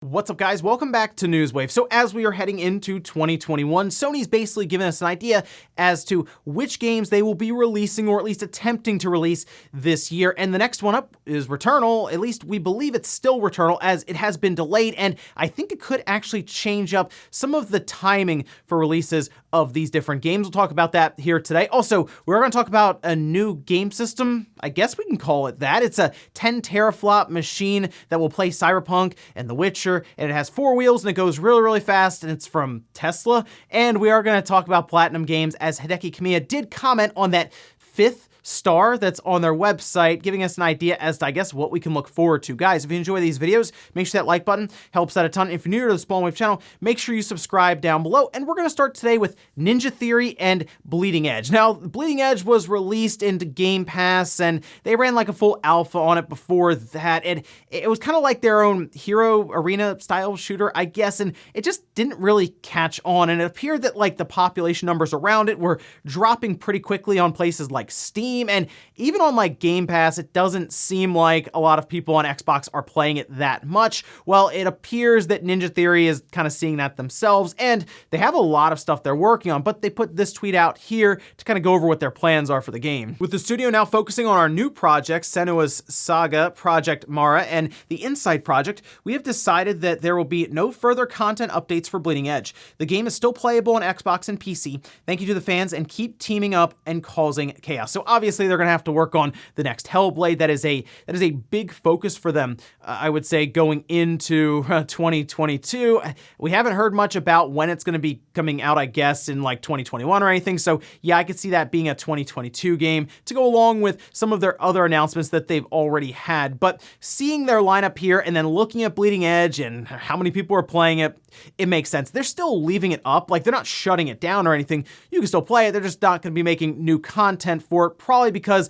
What's up, guys? Welcome back to Newswave. So as we are heading into 2021, Sony's basically given us an idea as to which games they will be releasing, or at least attempting to release this year. And the next one up is Returnal. At least we believe it's still Returnal, as it has been delayed, and I think it could actually change up some of the timing for releases of these different games. We'll talk about that here today. Also, we're going to talk about a new game system. I guess we can call it that. It's a 10 teraflop machine that will play Cyberpunk and The Witcher, and it has 4 wheels and it goes really, really fast, and it's from Tesla. And we are going to talk about Platinum Games, as Hideki Kamiya did comment on that 5th star that's on their website, giving us an idea as to, I guess, what we can look forward to. Guys, if you enjoy these videos, make sure that like button helps out a ton. If you're new to the Spawn Wave channel, make sure you subscribe down below. And we're going to start today with Ninja Theory and Bleeding Edge. Now, Bleeding Edge was released into Game Pass, and they ran like a full alpha on it before that. And it was kind of like their own hero arena style shooter, I guess, and it just didn't really catch on. And it appeared that like the population numbers around it were dropping pretty quickly on places like Steam, and even on like Game Pass, it doesn't seem like a lot of people on Xbox are playing it that much. Well, it appears that Ninja Theory is kind of seeing that themselves, and they have a lot of stuff they're working on, but they put this tweet out here to kind of go over what their plans are for the game. With the studio now focusing on our new projects, Senua's Saga, Project Mara, and the Inside Project, we have decided that there will be no further content updates for Bleeding Edge. The game is still playable on Xbox and PC. Thank you to the fans, and keep teaming up and causing chaos. So obviously they're going to have to work on the next Hellblade. That is a big focus for them, I would say, going into 2022. We haven't heard much about when it's going to be coming out, I guess, in like 2021 or anything. So yeah, I could see that being a 2022 game to go along with some of their other announcements that they've already had. But seeing their lineup here and then looking at Bleeding Edge and how many people are playing it, it makes sense. They're still leaving it up. Like, they're not shutting it down or anything. You can still play it. They're just not going to be making new content for it, probably because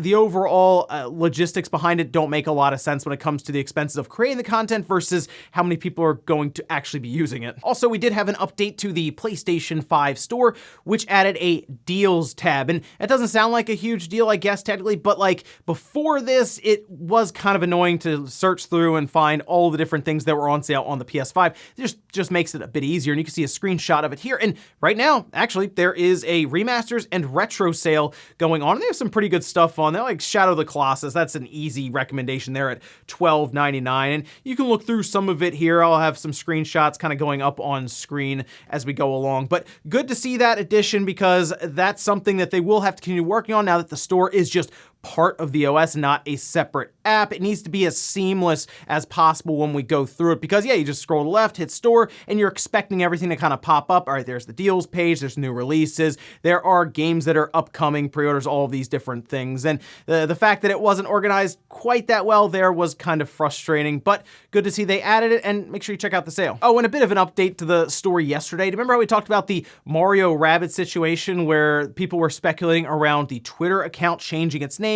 the overall logistics behind it don't make a lot of sense when it comes to the expenses of creating the content versus how many people are going to actually be using it. Also, we did have an update to the PlayStation 5 store, which added a deals tab. And it doesn't sound like a huge deal, I guess, technically, but like before this, it was kind of annoying to search through and find all the different things that were on sale on the PS5. It just makes it a bit easier, and you can see a screenshot of it here. And right now, actually, there is a remasters and retro sale going on. And they have some pretty good stuff on there, like Shadow of the Colossus. That's an easy recommendation there at $12.99, and you can look through some of it here. I'll have some screenshots kind of going up on screen as we go along, but good to see that addition, because that's something that they will have to continue working on now that the store is just part of the OS, not a separate app. It needs to be as seamless as possible when we go through it, because yeah, you just scroll to the left, hit store, and you're expecting everything to kind of pop up. All right, there's the deals page, there's new releases, there are games that are upcoming, pre-orders, all of these different things. And the fact that it wasn't organized quite that well there was kind of frustrating, but good to see they added it, and make sure you check out the sale. Oh, and a bit of an update to the story yesterday. Do you remember how we talked about the Mario Rabids situation where people were speculating around the Twitter account changing its name?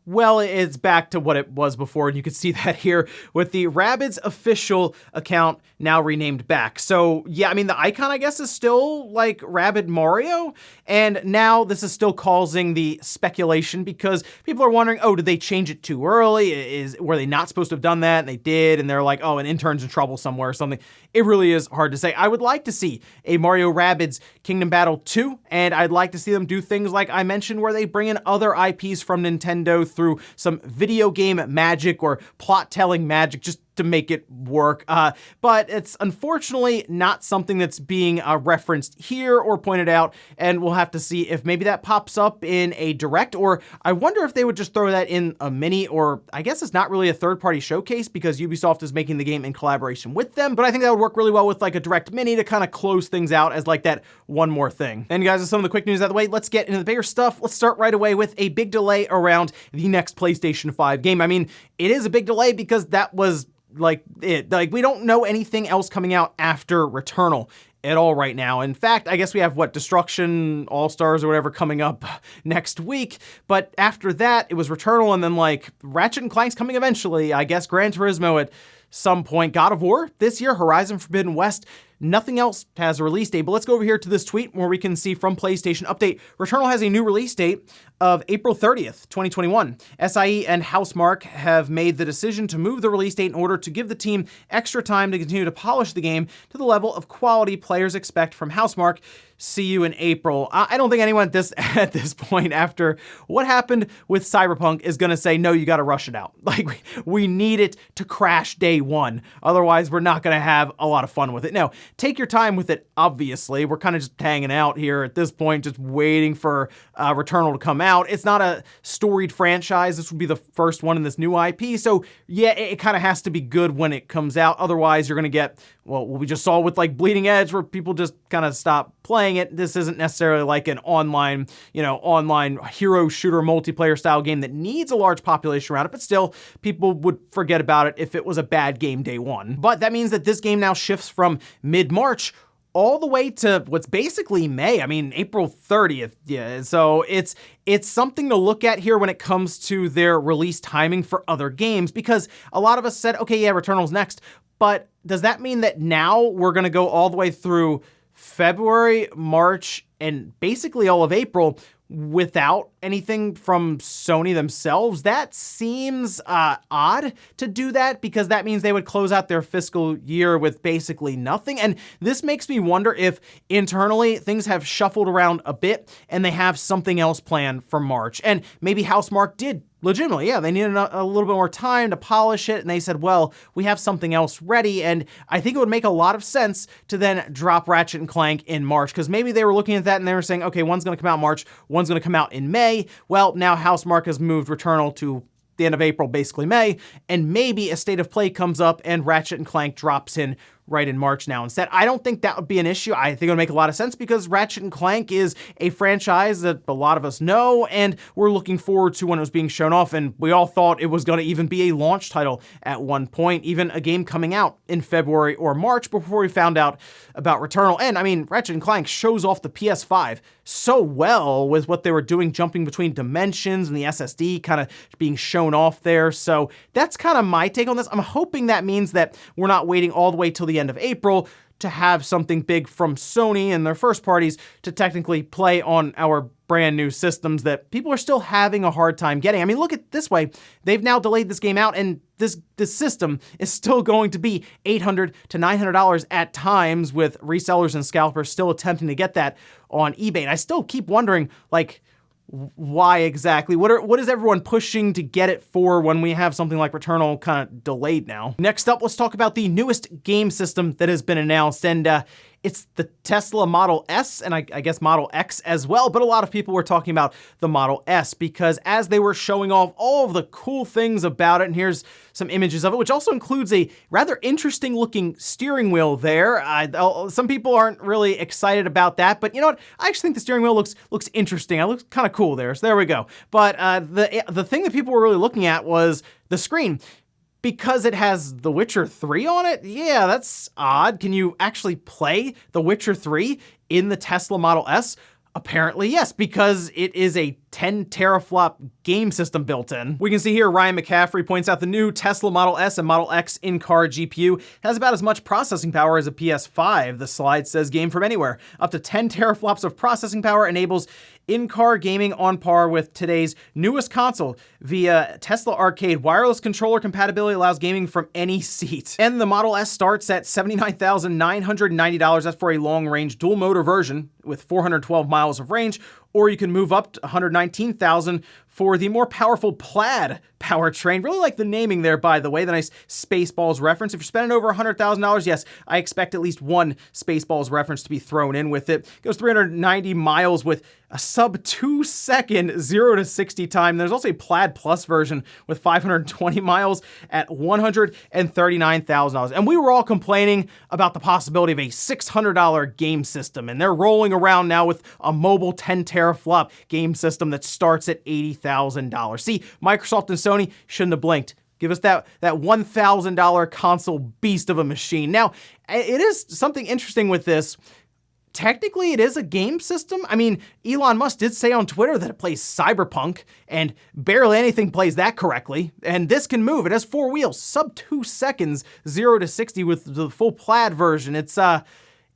Well, it's back to what it was before, and you can see that here with the Rabids official account now renamed back. So yeah, I mean, the icon, I guess, is still like Rabid Mario, and now this is still causing the speculation because people are wondering, oh, did they change it too early? Were they not supposed to have done that? And they did, and they're like, oh, an intern's in trouble somewhere or something. It really is hard to say. I would like to see a Mario Rabbids Kingdom Battle 2, and I'd like to see them do things like I mentioned where they bring in other IPs from Nintendo through some video game magic or plot-telling magic, just to make it work, but it's unfortunately not something that's being referenced here or pointed out, and we'll have to see if maybe that pops up in a direct, or I wonder if they would just throw that in a mini, or I guess it's not really a third-party showcase because Ubisoft is making the game in collaboration with them, but I think that would work really well with like a direct mini to kind of close things out as like that one more thing. And guys, with some of the quick news out of the way, let's get into the bigger stuff. Let's start right away with a big delay around the next PlayStation 5 game. I mean, it is a big delay because that was like we don't know anything else coming out after Returnal at all right now. In fact, I guess we have Destruction All-Stars or whatever coming up next week, but after that it was Returnal, and then like Ratchet & Clank's coming eventually, I guess Gran Turismo at some point, God of War this year, Horizon Forbidden West nothing else has a release date. But let's go over here to this tweet where we can see from PlayStation Update, Returnal has a new release date of April 30th, 2021. SIE and Housemarque have made the decision to move the release date in order to give the team extra time to continue to polish the game to the level of quality players expect from Housemarque. See you in April. I don't think anyone at this point, after what happened with Cyberpunk, is going to say, no, you got to rush it out. Like, we need it to crash day one. Otherwise, we're not going to have a lot of fun with it. No, take your time with it, obviously. We're kind of just hanging out here at this point, just waiting for Returnal to come out. It's not a storied franchise. This would be the first one in this new IP. So, yeah, it kind of has to be good when it comes out. Otherwise, you're going to get, well, what we just saw with, like, Bleeding Edge, where people just kind of stop playing it. This isn't necessarily like an online hero shooter multiplayer style game that needs a large population around it, but still, people would forget about it if it was a bad game day one. But that means that this game now shifts from mid-March all the way to what's basically May. I mean, April 30th. Yeah, so it's something to look at here when it comes to their release timing for other games, because a lot of us said, okay, yeah, Returnal's next, but does that mean that now we're going to go all the way through February, March, and basically all of April without anything from Sony themselves? That seems odd to do that, because that means they would close out their fiscal year with basically nothing. And this makes me wonder if internally things have shuffled around a bit and they have something else planned for March. And maybe Housemarque did legitimately, yeah, they needed a little bit more time to polish it, and they said, well, we have something else ready. And I think it would make a lot of sense to then drop Ratchet and Clank in March, because maybe they were looking at that and they were saying, okay, one's going to come out in March, one's going to come out in May. Well, now Housemarque has moved Returnal to the end of April, basically May, and maybe a State of Play comes up and Ratchet and Clank drops in right in March now instead. I don't think that would be an issue. I think it would make a lot of sense, because Ratchet and Clank is a franchise that a lot of us know, and we're looking forward to when it was being shown off, and we all thought it was going to even be a launch title at one point, even a game coming out in February or March before we found out about Returnal. And I mean, Ratchet and Clank shows off the PS5 so well with what they were doing, jumping between dimensions and the SSD kind of being shown off there. So that's kind of my take on this. I'm hoping that means that we're not waiting all the way till the end of April to have something big from Sony and their first parties to technically play on our brand new systems that people are still having a hard time getting. I mean, look at it this way. They've now delayed this game out, and this system is still going to be $800 to $900 at times, with resellers and scalpers still attempting to get that on eBay. And I still keep wondering, like, why exactly? What is everyone pushing to get it for when we have something like Returnal kind of delayed now? Next up, let's talk about the newest game system that has been announced, and it's the Tesla Model S, and I guess Model X as well, but a lot of people were talking about the Model S, because as they were showing off all of the cool things about it, and here's some images of it, which also includes a rather interesting looking steering wheel there. Some people aren't really excited about that, but you know what? I actually think the steering wheel looks interesting. It looks kind of cool there, so there we go. But the thing that people were really looking at was the screen. Because it has The Witcher 3 on it? Yeah, that's odd. Can you actually play The Witcher 3 in the Tesla Model S? Apparently, yes, because it is a 10 teraflop game system built in. We can see here Ryan McCaffrey points out the new Tesla Model S and Model X in-car GPU has about as much processing power as a PS5. The slide says game from anywhere. Up to 10 teraflops of processing power enables in-car gaming on par with today's newest console. Via Tesla Arcade, wireless controller compatibility allows gaming from any seat. And the Model S starts at $79,990. That's for a long-range dual-motor version with 412 miles of range, or you can move up to $119,000 for the more powerful Plaid powertrain. Really like the naming there, by the way, the nice Spaceballs reference. If you're spending over $100,000, yes, I expect at least one Spaceballs reference to be thrown in with it. It goes 390 miles with a sub 2 second 0 to 60 time. There's also a Plaid Plus version with 520 miles at $139,000. And we were all complaining about the possibility of a $600 game system, and they're rolling around now with a mobile 10 teraflop game system that starts at $80,000. See, Microsoft and Sony shouldn't have blinked. Give us that $1,000 console beast of a machine. Now, it is something interesting with this. Technically, it is a game system. I mean, Elon Musk did say on Twitter that it plays Cyberpunk, and barely anything plays that correctly. And this can move. It has 4 wheels, sub 2 seconds, 0 to 60 with the full Plaid version. It's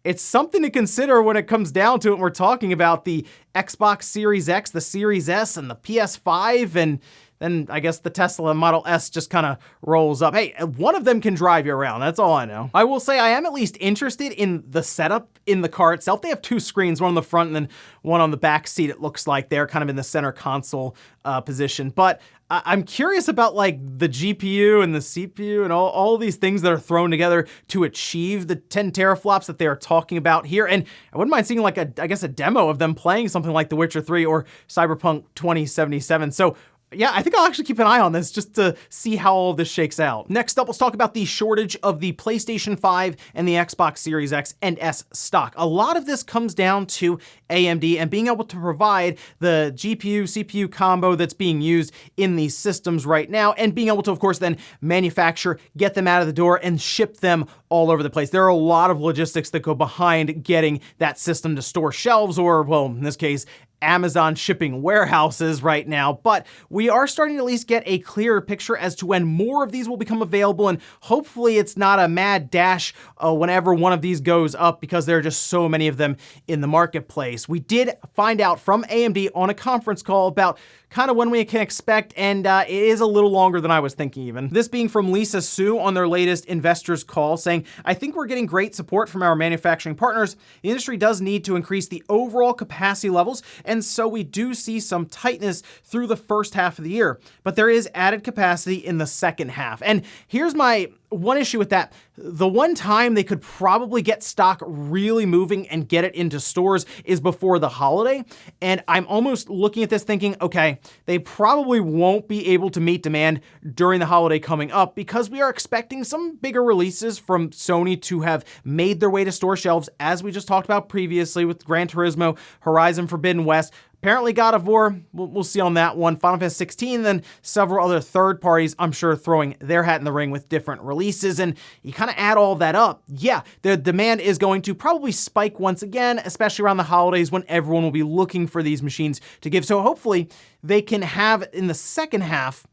it's something to consider when it comes down to it. We're talking about the Xbox Series X, the Series S, and the PS5, and then I guess the Tesla Model S just kind of rolls up. Hey, one of them can drive you around. That's all I know. I will say I am at least interested in the setup in the car itself. They have two screens, one on the front and then one on the back seat. It looks like they're kind of in the center console position. But I'm curious about like the GPU and the CPU and all these things that are thrown together to achieve the 10 teraflops that they are talking about here. And I wouldn't mind seeing like a demo of them playing something like The Witcher 3 or Cyberpunk 2077. So yeah, I think I'll actually keep an eye on this just to see how all this shakes out. Next up, let's talk about the shortage of the PlayStation 5 and the Xbox Series X and S stock. A lot of this comes down to AMD and being able to provide the GPU, CPU combo that's being used in these systems right now, and being able to, of course, then manufacture, get them out of the door, and ship them all over the place. There are a lot of logistics that go behind getting that system to store shelves, or, well, in this case, Amazon shipping warehouses right now, but we are starting to at least get a clearer picture as to when more of these will become available, and hopefully it's not a mad dash whenever one of these goes up, because there are just so many of them in the marketplace. We did find out from AMD on a conference call about kind of when we can expect, and it is a little longer than I was thinking even. This being from Lisa Su on their latest investors call, saying, "I think we're getting great support from our manufacturing partners. The industry does need to increase the overall capacity levels, and so we do see some tightness through the first half of the year, but there is added capacity in the second half." And here's my one issue with that. The one time they could probably get stock really moving and get it into stores is before the holiday. And I'm almost looking at this thinking, okay, they probably won't be able to meet demand during the holiday coming up, because we are expecting some bigger releases from Sony to have made their way to store shelves, as we just talked about previously with Gran Turismo, Horizon Forbidden West. Apparently God of War, we'll see on that one. Final Fantasy 16, then several other third parties, I'm sure, throwing their hat in the ring with different releases. And you kind of add all that up, yeah, the demand is going to probably spike once again, especially around the holidays when everyone will be looking for these machines to give. So hopefully they can have, in the second half,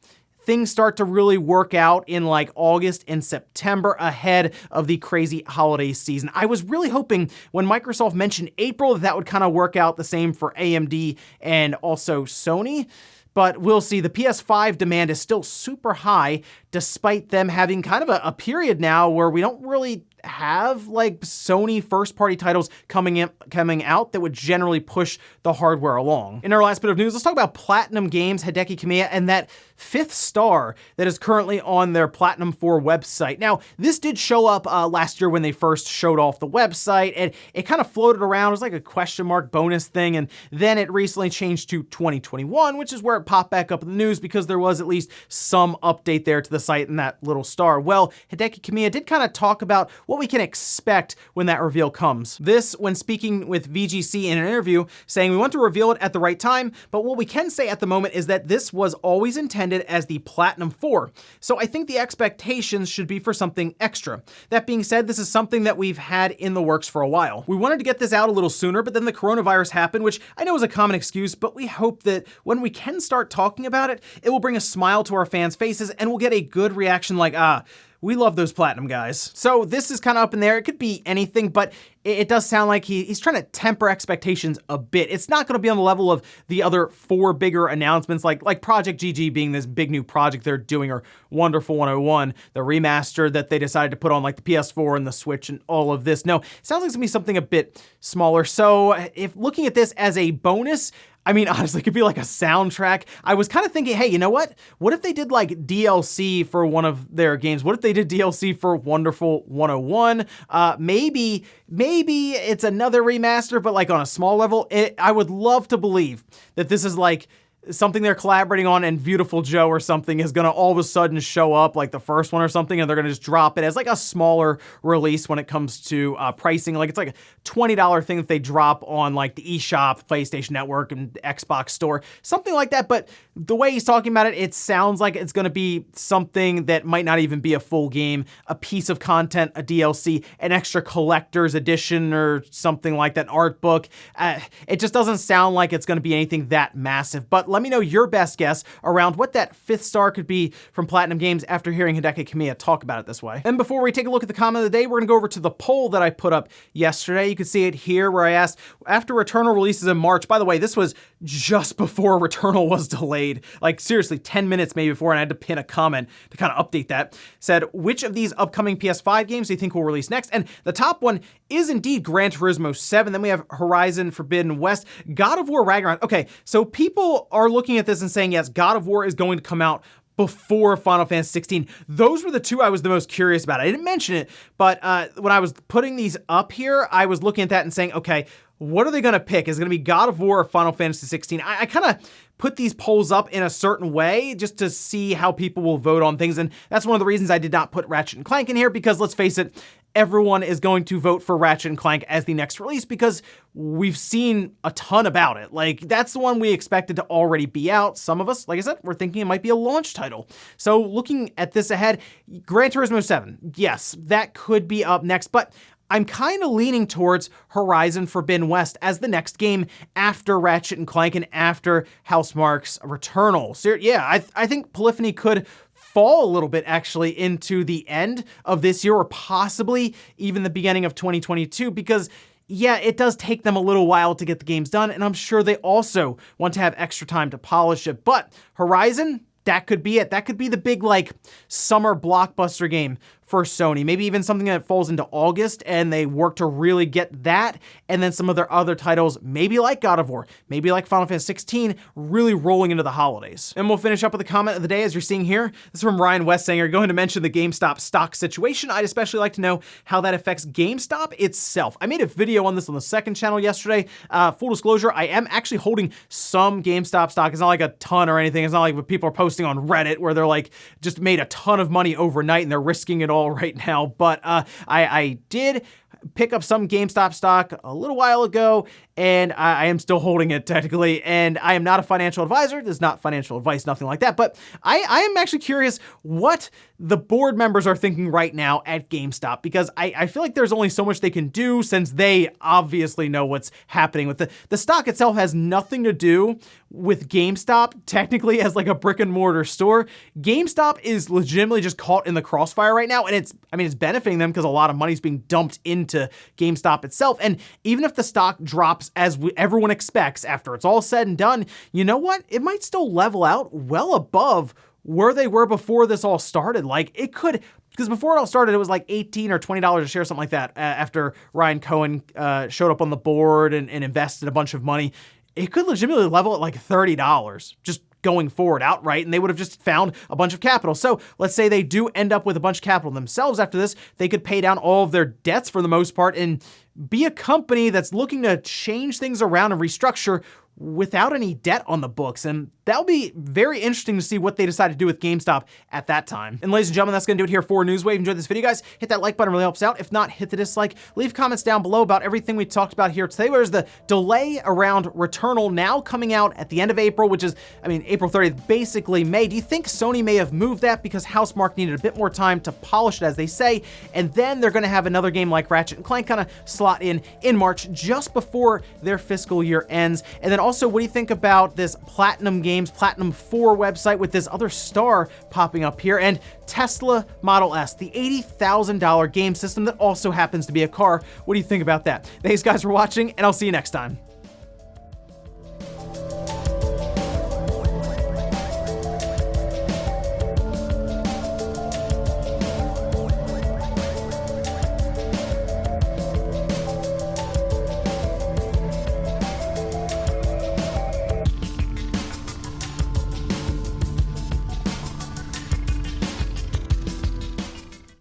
things start to really work out in like August and September ahead of the crazy holiday season. I was really hoping when Microsoft mentioned April that would kind of work out the same for AMD and also Sony. But we'll see. The PS5 demand is still super high, despite them having kind of a period now where we don't really have like Sony first-party titles coming out that would generally push the hardware along. In our last bit of news, let's talk about Platinum Games, Hideki Kamiya, and that 5th star that is currently on their Platinum 4 website. Now, this did show up last year when they first showed off the website, and it kind of floated around. It was like a question mark bonus thing, and then it recently changed to 2021, which is where it popped back up in the news because there was at least some update there to the site and that little star. Well, Hideki Kamiya did kind of talk about what we can expect when that reveal comes. This, when speaking with VGC in an interview, saying, "We want to reveal it at the right time, but what we can say at the moment is that this was always intended as the Platinum 4. So I think the expectations should be for something extra. That being said, this is something that we've had in the works for a while. We wanted to get this out a little sooner, but then the coronavirus happened, which I know is a common excuse, but we hope that when we can start talking about it, it will bring a smile to our fans' faces and we'll get a good reaction like, we love those Platinum guys." So this is kind of up in there. It could be anything, but it does sound like he's trying to temper expectations a bit. It's not going to be on the level of the other 4 bigger announcements, like Project GG being this big new project they're doing, or Wonderful 101, the remaster that they decided to put on like the PS4 and the Switch and all of this. No, it sounds like it's going to be something a bit smaller. So if looking at this as a bonus, I mean, honestly, it could be like a soundtrack. I was kind of thinking, hey, you know what? What if they did like DLC for one of their games? What if they did DLC for Wonderful 101? Maybe it's another remaster, but like on a small level. I would love to believe that this is like something they're collaborating on, and Beautiful Joe or something is gonna all of a sudden show up like the first one or something, and they're gonna just drop it as like a smaller release when it comes to pricing. Like it's like a $20 thing that they drop on like the eShop, PlayStation Network, and Xbox Store, something like that. But the way he's talking about it, it sounds like it's gonna be something that might not even be a full game, a piece of content, a DLC, an extra collector's edition or something like that, an art book. It just doesn't sound like it's gonna be anything that massive. But Let me know your best guess around what that 5th star could be from Platinum Games after hearing Hideki Kamiya talk about it this way. And before we take a look at the comment of the day, we're gonna go over to the poll that I put up yesterday. You can see it here where I asked, after Returnal releases in March, by the way, this was just before Returnal was delayed, like seriously 10 minutes maybe before, and I had to pin a comment to kind of update that, said, which of these upcoming PS5 games do you think will release next? And the top one is indeed Gran Turismo 7. Then we have Horizon Forbidden West, God of War Ragnarok. Okay, so people are looking at this and saying, yes, God of War is going to come out before Final Fantasy 16. Those were the two I was the most curious about. I didn't mention it, but when I was putting these up here, I was looking at that and saying, okay, what are they gonna pick? Is it gonna be God of War or Final Fantasy 16? I kind of put these polls up in a certain way just to see how people will vote on things, and that's one of the reasons I did not put Ratchet & Clank in here, because let's face it, everyone is going to vote for Ratchet & Clank as the next release because we've seen a ton about it. Like, that's the one we expected to already be out. Some of us, like I said, we're thinking it might be a launch title. So looking at this ahead, Gran Turismo 7, yes, that could be up next, but I'm kind of leaning towards Horizon Forbidden West as the next game after Ratchet & Clank and after Housemarque's Returnal. So yeah, I think Polyphony could fall a little bit actually into the end of this year or possibly even the beginning of 2022, because yeah, it does take them a little while to get the games done, and I'm sure they also want to have extra time to polish it. But Horizon, that could be it. That could be the big, like, summer blockbuster game for Sony. Maybe even something that falls into August and they work to really get that, and then some of their other titles, maybe like God of War, maybe like Final Fantasy 16, really rolling into the holidays. And we'll finish up with a comment of the day, as you're seeing here. This is from Ryan West saying, "Are going to mention the GameStop stock situation? I'd especially like to know how that affects GameStop itself." I made a video on this on the second channel yesterday. Full disclosure, I am actually holding some GameStop stock. It's not like a ton or anything. It's not like what people are posting on Reddit where they're like just made a ton of money overnight and they're risking it all right now. But I did pick up some GameStop stock a little while ago, and I am still holding it technically, and I am not a financial advisor. This is not financial advice, nothing like that, but I am actually curious what the board members are thinking right now at GameStop, because I feel like there's only so much they can do since they obviously know what's happening with the stock itself. Has nothing to do with GameStop technically as like a brick and mortar store. GameStop is legitimately just caught in the crossfire right now, and it's benefiting them because a lot of money's being dumped into GameStop itself. And even if the stock drops as everyone expects after it's all said and done, you know what? It might still level out well above where they were before this all started. Like, it could, because before it all started, it was like $18 or $20 a share, something like that, after Ryan Cohen showed up on the board and invested a bunch of money. It could legitimately level at like $30 just going forward outright, and they would have just found a bunch of capital. So let's say they do end up with a bunch of capital themselves after this, they could pay down all of their debts for the most part and be a company that's looking to change things around and restructure without any debt on the books. And that'll be very interesting to see what they decide to do with GameStop at that time. And ladies and gentlemen, that's gonna do it here for Newswave. If you enjoyed this video, guys, hit that like button, really helps out. If not, hit the dislike. Leave comments down below about everything we talked about here today. There's the delay around Returnal now coming out at the end of April, which is, April 30th, basically May. Do you think Sony may have moved that because Housemarque needed a bit more time to polish it, as they say, and then they're gonna have another game like Ratchet & Clank kind of slot in March, just before their fiscal year ends? And then also, what do you think about this Platinum Games, Platinum 4 website with this other star popping up here, and Tesla Model S, the $80,000 game system that also happens to be a car? What do you think about that? Thanks guys for watching, and I'll see you next time.